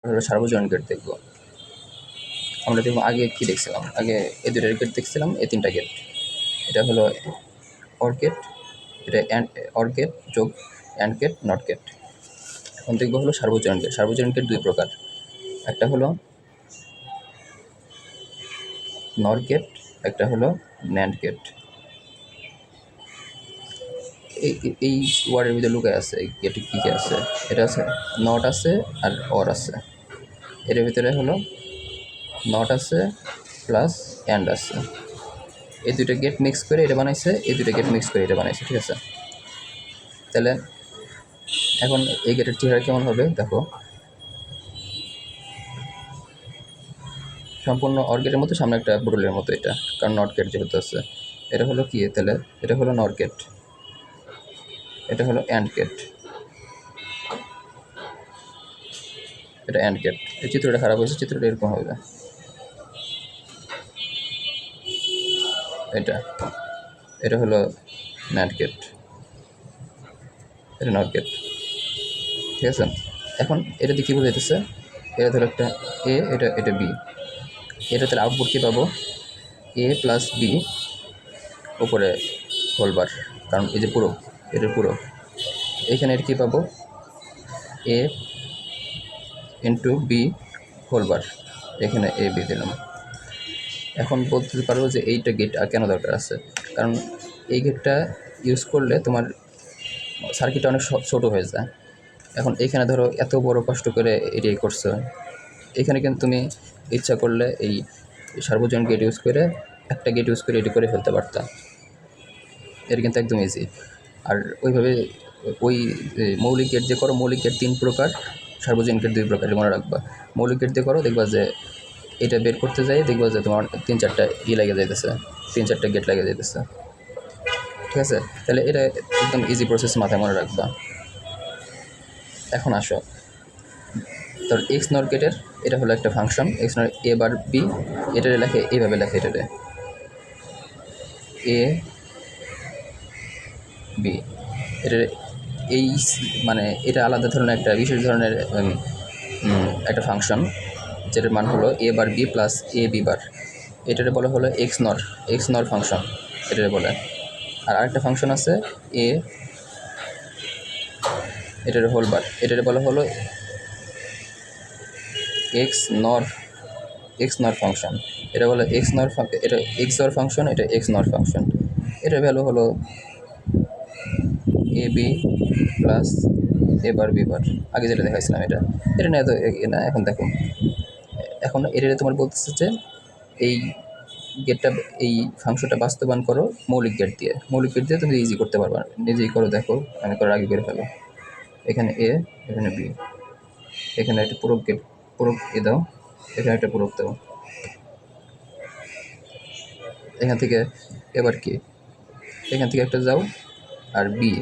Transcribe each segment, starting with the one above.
হলো সার্বজনীন গেট দেখব। আমরা দেখব আগে কি দেখছিলাম, আগে এই দুইটা গেট দেখছিলাম, এই তিনটা গেট। এটা হলো অর গেট, এটা অর গেট যোগ অ্যান্ড গেট, নট গেট। এখন দেখবো হলো সার্বজনীন গেট। সার্বজনীন গেট দুই প্রকার, একটা হলো নর গেট, একটা হলো ন্যান্ড গেট। এই ওয়ার্ডের ভিতরে লুকায় আছে এই গেটে কী কী আছে। এটা আছে নট আছে আর অর আছে। এর ভিতরে হলো নট আছে প্লাস অ্যান্ড আছে। এই দুইটা গেট মিক্স করে এটা বানাইছে, এই দুইটা গেট মিক্স করে এটা বানাইছে, ঠিক আছে। তাহলে এখন এই গেটের চেহারা কেমন হবে দেখো, সম্পূর্ণ অর গেটের মতো, সামনে একটা বুডলের মতো এটা, কারণ নট গেট যেহেতু আছে। এটা হলো কি, তাহলে এটা হলো নর গেট, এটা হলো অ্যান্ড গেট, এটা অ্যান্ড গেট। এই চিত্রটা খারাপ হয়েছে, চিত্রটা এরকম হবে। এটা হলো ন্যান্ড গেট, এটা নট গেট, ঠিক আছে। এখন এটা দিয়ে কী বোঝাইতেছে, এটা ধরো একটা এ, এটা বি। এটা তাহলে আউটপুট কী পাবো, এ প্লাস বি উপরে হোলবার, কারণ এই যে পুরো এটার পুরো। এখানে এটা কী পাবো, এ ইন্টু বি হোলবার, এখানে এ বি দিলাম। এখন বলতে পারবো যে এইটা গেট আর কেন দরকার আছে, কারণ এই গেটটা ইউজ করলে তোমার সার্কিটটা অনেক ছোটো হয়ে যায়। এখন এইখানে ধরো এত বড় কষ্ট করে এটাই করছো, এখানে কিন্তু তুমি ইচ্ছা করলে এই সার্বজনীন গেট ইউজ করে, একটা গেট ইউজ করে এটি করে ফেলতে পারতা। এটা কিন্তু একদম ইজি। আর ওইভাবে ওই মৌলিক গেট দিয়ে করো, মৌলিক গেট 3 প্রকার, সার্বজনীন গেট 2 প্রকার, মনে রাখবা। মৌলিক গেট দিয়ে করো, দেখবা যে এটা বের করতে যাই দেখবা যে তোমার 3-4টা লেগে যাইতেছে, 3-4টা গেট লেগে যাইতেছে, ঠিক আছে। তাহলে এটা একদম ইজি প্রসেস, মাথায় মনে রাখবা। এখন আসো, তোর এক্স নর গেটের এটা হলো একটা ফাংশন, এক্স নর এ বার বি, এটারে লেখে এইভাবে লেখে, এটারে এ বি, এটার এই মানে এটা আলাদা ধরনের একটা বিশেষ ধরনের একটা ফাংশন, যেটার মান হলো এ bar B plus A B বার। এটারে বলা হলো এক্স নর ফাংশন, এটারে বলে। আর আরেকটা ফাংশন আছে এ, এটার হোল বার, এটারে বলা হলো এক্স নর ফাংশন। এটা বলে এক্স নর, এটা এক্স অর ফাংশন, এটা এক্স নর ফাংশন। এটার ভ্যালু হলো A B plus A bar B বার, আগে যেটা দেখাইছিলাম এটা। এটা না তো না, এখন দেখো, এখন এটা তোমার বলতেছে যে এই গেটটা, এই ফাংশনটা বাস্তবায়ন করো মৌলিক গেট দিয়ে। মৌলিক গেট দিয়ে তুমি ইজি করতে পারবা, নিজেই করো, দেখো আমি করার আগে করে ফেলো। এখানে এ, এখানে বি, এখানে একটা পুরো এ দাও, এখানে একটা পুরো দাও। এখান থেকে এবার কি, এখান থেকে একটা যাও, আর বি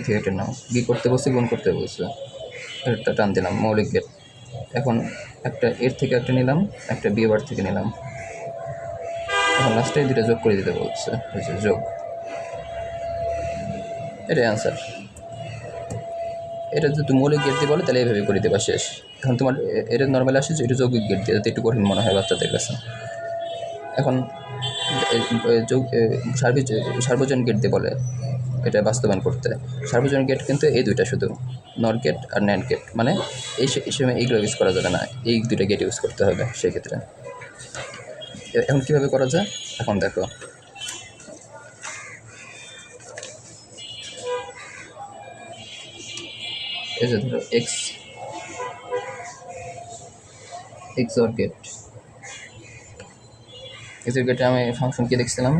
থেকে একটা নাও। বি করতে বসে, গুণ করতে বসে, একটা টান দিলাম, মৌলিক গেট। এখন একটা এর থেকে একটা নিলাম, একটা বি বার থেকে নিলাম। এখন লাস্টে দুটো যোগ করে দিতে বলছে, হয়েছে যোগ। এটাই অ্যান্সার। এটা যদি মৌলিক গেট দিয়ে বলে তাহলে এইভাবে করে দেবা, শেষ। এখন তোমার এটা নর্মালি আসে, এটা যৌগিক গেট দিয়ে, যাতে একটু কঠিন মনে হয় বাচ্চাদের কাছে। এখন সার্বজনীন গেট দিয়ে বলে এটা বাস্তবায়ন করতে। সার্বজনীন গেট কিন্তু এই দুইটা শুধু, নর গেট আর ন্যান্ড গেট, মানে এই সময় এইগুলো ইউজ করা যাবে না, এই দুইটা গেট ইউজ করতে হবে সেক্ষেত্রে। এখন কীভাবে করা যায়, এখন দেখো, এই যে ধরো X OR gate, X OR গেটে আমি ফাংশন কি দেখছিলাম,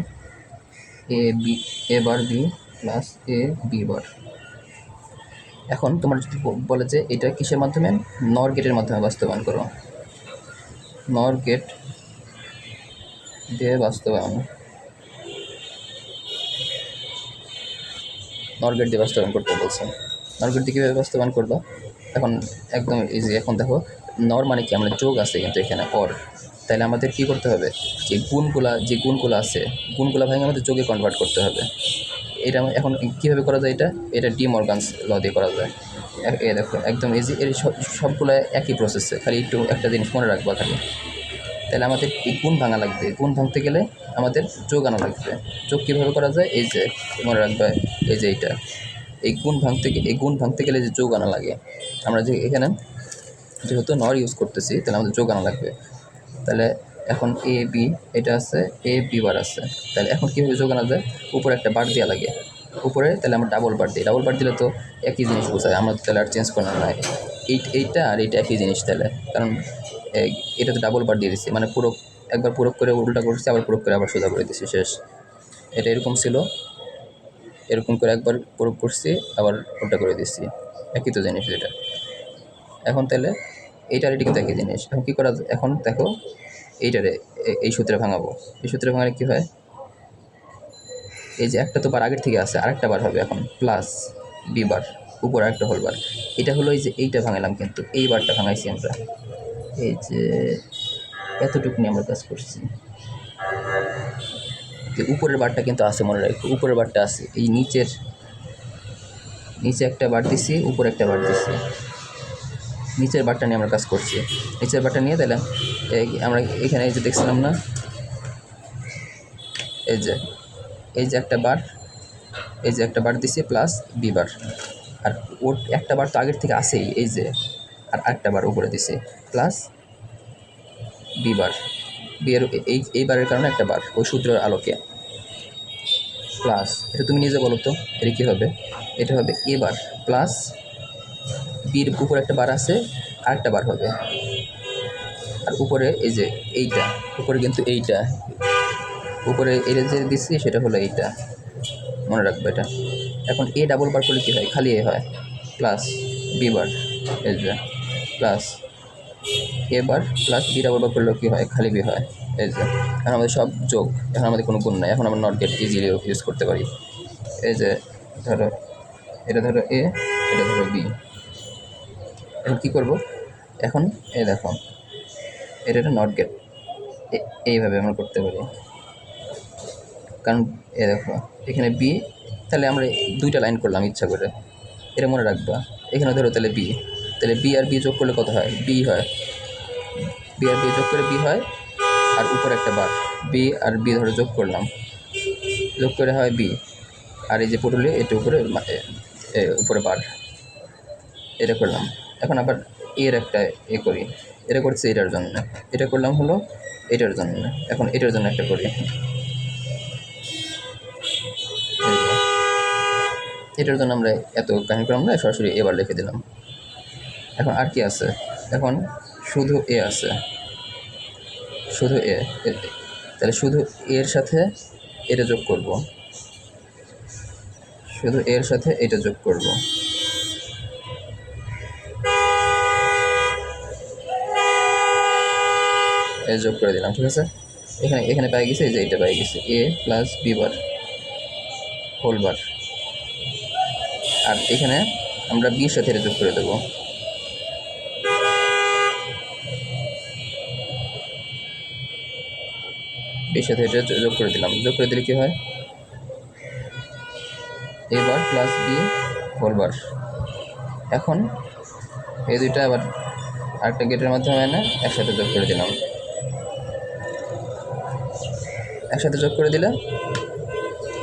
A bar B plus A B bar. এখন তোমার যদি বলে যে এটা কিসের মাধ্যমে, নর গেটের মাধ্যমে বাস্তবায়ন করো, নর গেট দিয়ে বাস্তবায়ন, নর গেট দিয়ে বাস্তবায়ন করতে বলছে। নর গেট দিয়ে কীভাবে বাস্তবায়ন করবো, এখন একদম ইজি। এখন দেখো, নর মানে কি, আমরা যোগ আছে কিন্তু এখানে অর, তাহলে আমাদের কি করতে হবে, যে গুণগুলো আছে, গুণগুলো ভাঙে আমাদের যোগে কনভার্ট করতে হবে। এটা এখন কীভাবে করা যায়, এটা ডি মর্গানস ল দিয়ে করা যায়। এ দেখো একদম ইজি, এর সবগুলো একই প্রসেসে, খালি একটু একটা জিনিস মনে রাখবা খালি। তাহলে আমাদের এই গুণ ভাঙা লাগবে, গুণ ভাঙতে গেলে আমাদের যোগ আনা লাগবে। যোগ কীভাবে করা যায়, এই যে মনে রাখবে, এই যে এইটা, এই গুণ ভাঙতে গেলে যে যোগ আনা লাগে, আমরা যে এখানে যেহেতু নর ইউজ করতেছি তাহলে আমাদের যোগ আনা লাগবে। তাহলে এখন এ বি এটা আছে, এ বি বার আছে, তাহলে এখন কীভাবে যোগ আনা যায়, উপরে একটা বার দেওয়া লাগে উপরে, তাহলে আমরা ডাবল বার দিই, ডাবল বার দিলে তো একই জিনিস বোঝায়, আমরা তাহলে আর চেঞ্জ করার না, এইটা আর এইটা একই জিনিস তাহলে, কারণ এটা তো ডাবল বার দিয়ে দিচ্ছি, মানে পুরো একবার পূরক করে উল্টা করছি, আবার পূরক করে আবার সোজা করে দিচ্ছি, শেষ। এটা এরকম ছিল, এরকম করে একবার পূরক করছি আবার উল্টা করে দিচ্ছি, একই তো জিনিস এটা। এখন তাহলে এইটার এটি কিন্তু একই জিনিস, এখন কী করা, এখন দেখো এইটারে এই সূত্রে ভাঙাবো, এই সূত্রে ভাঙালে কী হয়, এই যে একটা তো বার আগের থেকে আছে, আরেকটা বার হবে এখন প্লাস বি বার, উপর আরেকটা হোল বার, এটা হলো এই যে এইটা ভাঙালাম, কিন্তু এই বারটা ভাঙাইছি আমরা, এই যে এতটুকু নিয়ে আমরা কাজ করছি, যে উপরের বারটা কিন্তু আছে, মনে রাখো উপরের বারটা আছে, এই নিচে একটা বার দিছি, উপরে একটা বার দিছি, নিচের বারটা নিয়ে আমরা কাজ করছি, নিচের বারটা নিয়ে তাহলে আমরা এখানে এই যে দেখছিলাম না, এই যে একটা বার, এই যে একটা বার দিছি প্লাস বি বার, আর ওর একটা বার তো আগের থেকে আসেই, এই যে আর একটা বার উপরে দিছি প্লাস বি বার, বি এর এই বারের কারণে একটা বার ওই সূত্রের আলোকে প্লাস, এটা তুমি নিজে বলো তো এটা কী হবে, এটা হবে এ বার প্লাস বির উপরে একটা বার আছে, আরেকটা বার হবে, আর উপরে এই যে এইটা, উপরে কিন্তু এইটা, উপরে এটা যে দিচ্ছি সেটা হলো এইটা, মনে রাখবে এটা। এখন এ ডাবল বার করলে কী হয়, খালি এ হয় প্লাস বি বার, এই যে plus A bar plus B double বার করলেও কী হয়, খালি বি হয়, এই যে। এখন আমাদের সব যোগ, এখন আমাদের কোনো গুণ নাই, এখন আমরা নট গেট ইজিলি ইউজ করতে পারি। এই যে ধরো এটা ধরো এ, এটা ধরো বি, এখন কী করবো, এখন এই দেখো এটা নট গেট, এইভাবে আমরা করতে পারি, কারণ এ দেখো এখানে বি, তাহলে আমরা দুইটা লাইন করলাম ইচ্ছা করে, এটা মনে রাখবা। এখানে ধরো তাহলে বি আর বি যোগ করলে কত হয়, বি হয়, বি আর বি যোগ করে বি হয়, আর উপরে একটা বার, বি আর বি ধরো যোগ করলাম, যোগ করে হয় বি, আর এই যে পুরুলে এটা উপরে বার, এটা করলাম। এখন আবার এর একটা করি, এটা করছি এটার জন্য, এটা করলাম হলো এটার জন্য, এখন এটার জন্য একটা করি, এটার জন্য আমরা এত কাহিনী করলাম না, সরাসরি এবার লিখে দিলাম। এখন আর কি আছে, এখন শুধু এ আছে, শুধু এ, তাহলে শুধু এর সাথে এটা যোগ করব, শুধু এর সাথে এটা যোগ করব, এ যোগ করে দিলাম, ঠিক আছে। এখানে পাই গেছে, এই যে এটা পাই গেছে A plus B bar whole bar, আর এখানে আমরা বির সাথে এটা যোগ করে দেবো, বির সাথে এটা যোগ করে দিলাম, যোগ করে দিলে কী হয়, এ বার প্লাস বি হোল বার। এখন এই দুইটা আবার আরেকটা গেটের মাধ্যমে এনে একসাথে যোগ করে দিলাম, একসাথে যোগ করে দিলে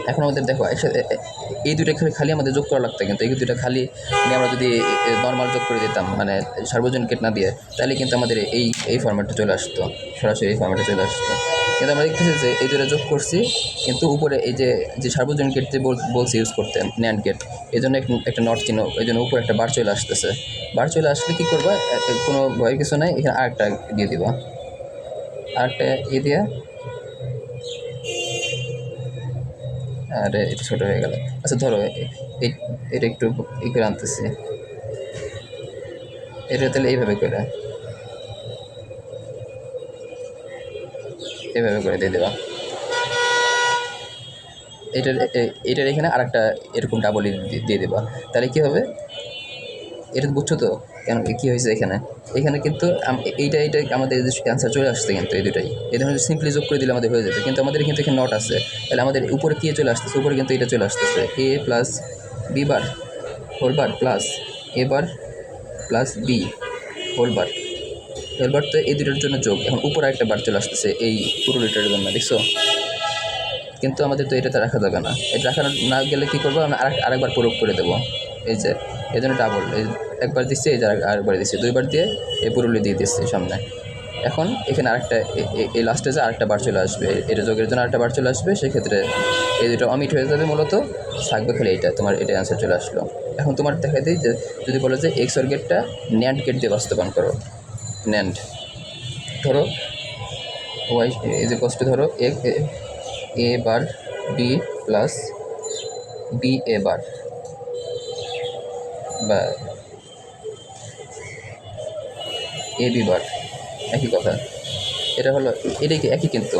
এখন আমাদের দেখো একসাথে এই দুইটা খালি আমাদের যোগ করা লাগতো, কিন্তু এই দুইটা খালি মানে আমরা যদি নর্মাল যোগ করে দিতাম, মানে সার্বজনীন গেট না দিয়ে, তাহলে কিন্তু আমাদের এই ফর্ম্যাটে চলে আসতো, সরাসরি এই ফর্ম্যাটে চলে আসতো। কিন্তু আমরা দেখতেছি যে এই দুটো যোগ করছি, কিন্তু উপরে এই যে সার্বজনীন গেট যে বলছি ইউজ করতে ন্যান্ড গেট, এই জন্য একটা নট চিহ্ন, এই জন্য উপরে একটা বার চলে আসতেছে, বার চলে আসলে কী করবা, কোনো ভয়ের কিছু নাই, এখানে আরেকটা দিয়ে দিবা, আরেকটা দিয়ে, আরে এটা ছোটো হয়ে গেল, আচ্ছা ধরো এটা একটু করে আনতেছি, এটা তাহলে এইভাবে করে দিয়ে দেবা, এটার এখানে আরেকটা এরকম ডাবল দিয়ে দেবা, তাহলে কী হবে, এটা বুঝছো তো কেন কী হয়েছে, এখানে কিন্তু এইটা আমাদের অ্যান্সার চলে আসছে, কিন্তু এই দুটাই এই ধরনের সিম্পলি যোগ করে দিলে আমাদের হয়ে যেত, কিন্তু আমাদের কিন্তু এখানে নট আছে, তাহলে আমাদের উপরে কী চলে আসতেছে, উপরে কিন্তু এটা চলে আসতেছে A plus B bar whole bar plus A bar plus B whole bar. Whole bar তো এই দুটোর জন্য যোগ। এখন উপরে একটা বার চলে আসতেছে এই পুরো লিটারের জন্য, দেখছো? কিন্তু আমাদের তো এটাতে রাখা যাবে না। এটা রাখা না গেলে কী করবো, আমি আরেকবার প্রয়োগ করে দেবো। এই যে এই জন্য ডাবল, এই একবার দিচ্ছি, এই যে আরেকবার দিচ্ছি, দুইবার দিয়ে এই পুরুলি দিয়ে দিচ্ছি সামনে। এখন এখানে আরেকটা এই লাস্টে যে আরেকটা বার চলে আসবে, এটা যোগের জন্য আরেকটা বার চলে আসবে, সেক্ষেত্রে এই দুটো অমিট হয়ে যাবে, মূলত থাকবে খালি এইটা। তোমার এটা অ্যান্সার চলে আসলো। এখন তোমার দেখা দিই যে যদি বলো যে এক্সর গেটটা ন্যান্ড গেট দিয়ে বাস্তবায়ন করো, ন্যান্ড ধরো ওয়াই ইজ ইকুয়ালস টু ধরো এ bar B plus B A বার বা এ বি বার, একই কথা। এটা হলো এটাই একই কিন্তু